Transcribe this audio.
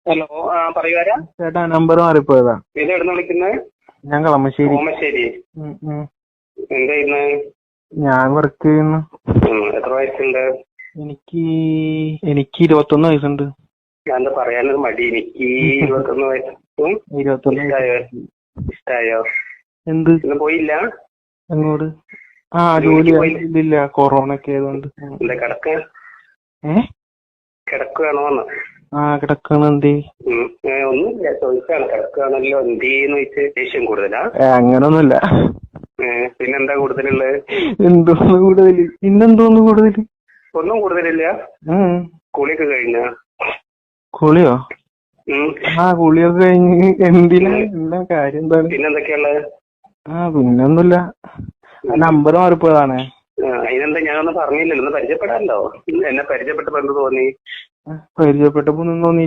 Hello, പറയുവാരാ? ചേട്ടാ number മാറിപ്പോയതാ. ഇത് എവിടെ നിന്ന് വിളിക്കുന്നത്? ഞാൻ കളമശ്ശേരി. ഓമശ്ശേരി. എന്താ ചെയ്യുന്നത്? ഞാൻ വർക്ക് ചെയ്യുന്നു. എത്ര വയസ്സുണ്ട്? എനിക്ക് 21 വയസ്സുണ്ട്. ഞാൻ എന്താ പറയാനൊരു മടി. എനിക്ക് 21 വയസ്സും. 21 ഇഷ്ടായോ? എന്ത്? ഇന്ന് പോയില്ല? അങ്ങോട്ട് ജോലി ഇല്ല, കൊറോണ ഒക്കെ ആയതുകൊണ്ട്. എന്താ കിടക്കുകയാണോന്ന്? കിടക്കാണ്. എന്തേ? ഒന്നുമില്ല, ചോദിച്ചാണ്. കിടക്കുകയാണല്ലോ, എന്തേന്ന് ചോദിച്ച് ദേഷ്യം കൂടുതലാ? അങ്ങനൊന്നുമില്ല. പിന്നെന്താ കൂടുതലുള്ളത്? എന്തോന്ന് കൂടുതല്? പിന്നെന്തോന്ന് കൂടുതല്? ഒന്നും കൂടുതലില്ല. കുളിയൊക്കെ കഴിഞ്ഞ? കുളിയോ? കുളിയൊക്കെ കഴിഞ്ഞ്. എന്താ കാര്യം? എന്താണ്? പിന്നെന്തൊക്കെയുള്ളത്? പിന്നൊന്നുമില്ല. നമ്പർ മാറിപ്പോയതാണേ. അതിനെന്താ, ഞാനൊന്നും പറഞ്ഞില്ലല്ലോ. ഒന്ന് പരിചയപ്പെടാമല്ലോ. എന്നെ പരിചയപ്പെട്ടപ്പോ എന്ത് തോന്നി? പരിചയപ്പെട്ടപ്പോ ഒന്നും തോന്നിയില്ല.